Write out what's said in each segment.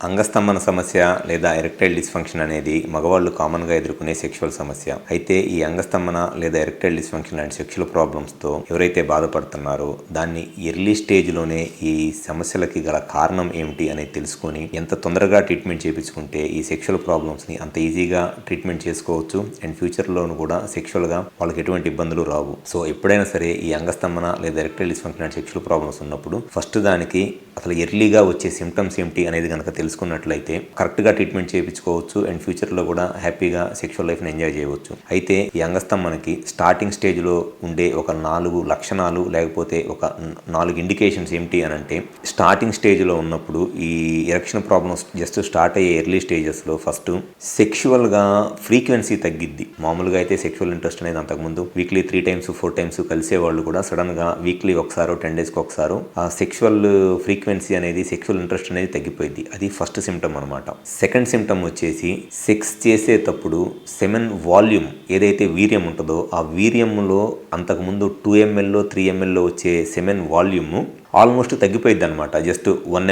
అంగస్తంభన సమస్య లేదా erectile dysfunction అనేది మగవాళ్ళు కామన్గా ఎదుర్కొనే సెక్షువల్ సమస్య. అయితే ఈ అంగస్తంభన లేదా ఎరెక్టైల్ డిస్ఫంక్షన్ లాంటి సెక్షువల్ ప్రాబ్లమ్స్తో ఎవరైతే బాధపడుతున్నారో దాన్ని ఎర్లీ స్టేజ్లోనే ఈ సమస్యలకి గల కారణం ఏమిటి అనేది తెలుసుకొని ఎంత తొందరగా ట్రీట్మెంట్ చేయించుకుంటే ఈ సెక్షువల్ ప్రాబ్లమ్స్ని అంత ఈజీగా ట్రీట్మెంట్ చేసుకోవచ్చు అండ్ ఫ్యూచర్లోనూ కూడా సెక్షువల్గా వాళ్ళకి ఎటువంటి ఇబ్బందులు రావు. సో ఎప్పుడైనా సరే ఈ అంగస్తంభన లేదా ఎరెక్టైల్ డిస్ఫంక్షన్ లాంటి సెక్షువల్ ప్రాబ్లమ్స్ ఉన్నప్పుడు ఫస్ట్ దానికి అసలు ఎర్లీగా వచ్చే సిమ్టమ్స్ ఏమిటి అనేది కనుక తెలుసుకున్నట్లయితే కరెక్ట్గా ట్రీట్మెంట్ చేయించుకోవచ్చు అండ్ ఫ్యూచర్లో కూడా హ్యాపీగా సెక్షువల్ లైఫ్ని ఎంజాయ్ చేయవచ్చు. అయితే ఈ అంగస్తంభనకి స్టార్టింగ్ స్టేజ్లో ఉండే ఒక 4 లక్షణాలు లేకపోతే ఒక 4 ఇండికేషన్స్ ఏమిటి అని అంటే, స్టార్టింగ్ స్టేజ్లో ఉన్నప్పుడు ఈ ఎరెక్షన్ ప్రాబ్లమ్స్ జస్ట్ స్టార్ట్ అయ్యే ఎర్లీ స్టేజెస్లో ఫస్ట్ సెక్షువల్గా ఫ్రీక్వెన్సీ తగ్గిద్ది. మామూలుగా అయితే సెక్షువల్ ఇంట్రెస్ట్ అనేది అంతకుముందు వీక్లీ 3 times 4 times కలిసే వాళ్ళు కూడా సడన్గా వీక్లీ ఒకసారో 10 daysకి ఒకసారో ఆ సెక్షువల్ ఫ్రీక్వెన్సీ అనేది సెక్షువల్ ఇంట్రెస్ట్ అనేది తగ్గిపోయింది. అది ఫస్ట్ సిమ్టమ్ అనమాట. సెకండ్ సిమ్టమ్ వచ్చేసి సెక్స్ చేసేటప్పుడు సెమెన్ వాల్యూమ్ ఏదైతే వీర్యం ఉంటుందో ఆ వీర్యంలో అంతకుముందు 2 ml 3 ml వచ్చే సెమెన్ వాల్యూమ్ ఆల్మోస్ట్ తగ్గిపోయింది అనమాట. జస్ట్ 1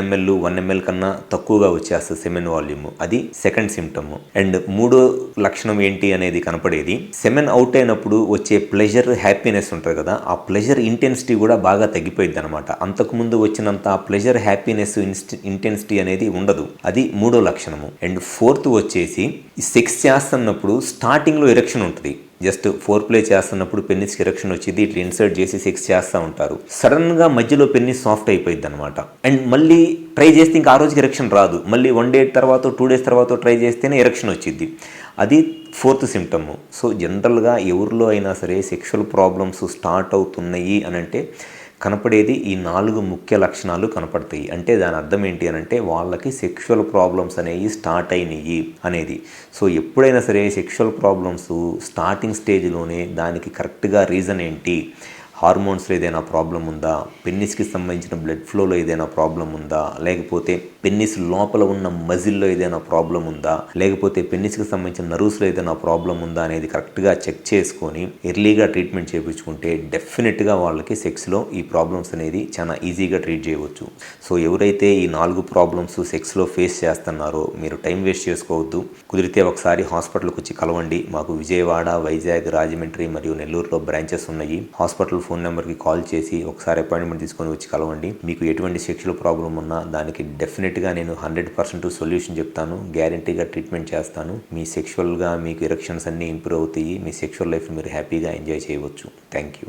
ml కన్నా తక్కువగా వచ్చేస్తుంది సెమెన్ వాల్యూమ్. అది సెకండ్ సిమ్టమ్. అండ్ మూడో లక్షణం ఏంటి అనేది కనపడేది సెమెన్ అవుట్ అయినప్పుడు వచ్చే ప్లెజర్ హ్యాపీనెస్ ఉంటుంది కదా, ఆ ప్లెజర్ ఇంటెన్సిటీ కూడా బాగా తగ్గిపోయింది అనమాట. అంతకుముందు వచ్చినంత ప్లెజర్ హ్యాపీనెస్ ఇంటెన్సిటీ అనేది ఉండదు. అది మూడో లక్షణము. అండ్ ఫోర్త్ వచ్చేసి సెక్స్ చేస్తున్నప్పుడు స్టార్టింగ్లో ఎరెక్షన్ ఉంటుంది. జస్ట్ ఫోర్ ప్లే చేస్తున్నప్పుడు పెన్నిస్కి ఎరెక్షన్ వచ్చింది, ఇట్లా ఇన్సర్ట్ చేసి సెక్స్ చేస్తూ ఉంటారు. సడన్గా మధ్యలో పెన్నిస్ సాఫ్ట్ అయిపోయింది అనమాట. అండ్ మళ్ళీ ట్రై చేస్తే ఇంకా ఆ రోజుకి ఎరెక్షన్ రాదు. మళ్ళీ 1 day తర్వాత 2 days తర్వాత ట్రై చేస్తేనే ఎరెక్షన్ వచ్చింది. అది ఫోర్త్ సిమ్టమ్. సో జనరల్గా ఎవరిలో అయినా సరే సెక్షువల్ ప్రాబ్లమ్స్ స్టార్ట్ అవుతున్నాయి అని అంటే కనపడేది ఈ 4 ముఖ్య లక్షణాలు కనపడతాయి. అంటే దాని అర్థం ఏంటి అని అంటే వాళ్ళకి సెక్షువల్ ప్రాబ్లమ్స్ అనేవి స్టార్ట్ అయినాయి అనేది. సో ఎప్పుడైనా సరే సెక్షువల్ ప్రాబ్లమ్స్ స్టార్టింగ్ స్టేజ్లోనే దానికి కరెక్ట్గా రీజన్ ఏంటి, హార్మోన్స్లో ఏదైనా ప్రాబ్లం ఉందా, పెన్నిస్కి సంబంధించిన బ్లడ్ ఫ్లోలో ఏదైనా ప్రాబ్లం ఉందా, లేకపోతే పెన్నిస్ లోపల ఉన్న మజిల్లో ఏదైనా ప్రాబ్లం ఉందా, లేకపోతే పెన్నిస్కి సంబంధించిన నర్వ్స్లో ఏదైనా ప్రాబ్లం ఉందా అనేది కరెక్ట్గా చెక్ చేసుకొని ఎర్లీగా ట్రీట్మెంట్ చేయించుకుంటే డెఫినెట్గా వాళ్ళకి సెక్స్లో ఈ ప్రాబ్లమ్స్ అనేది చాలా ఈజీగా ట్రీట్ చేయవచ్చు. సో ఎవరైతే ఈ 4 ప్రాబ్లమ్స్ సెక్స్లో ఫేస్ చేస్తున్నారో మీరు టైం వేస్ట్ చేసుకోవద్దు. కుదిరితే ఒకసారి హాస్పిటల్కి వచ్చి కలవండి. మాకు విజయవాడ, వైజాగ్, రాజమండ్రి మరియు నెల్లూరులో బ్రాంచెస్ ఉన్నాయి. హాస్పిటల్ ఫోన్ నెంబర్కి కాల్ చేసి ఒకసారి అపాయింట్మెంట్ తీసుకొని వచ్చి కలవండి. మీకు ఎటువంటి సెక్షువల్ ప్రాబ్లం ఉన్నా దానికి డెఫినెట్గా నేను 100% సొల్యూషన్ చెప్తాను. గ్యారంటీగా ట్రీట్మెంట్ చేస్తాను. మీ సెక్షువల్గా మీకు ఎరెక్షన్స్ అన్నీ ఇంప్రూవ్ అవుతాయి. మీ సెక్షువల్ లైఫ్ మీరు హ్యాపీగా ఎంజాయ్ చేయవచ్చు. Thank you.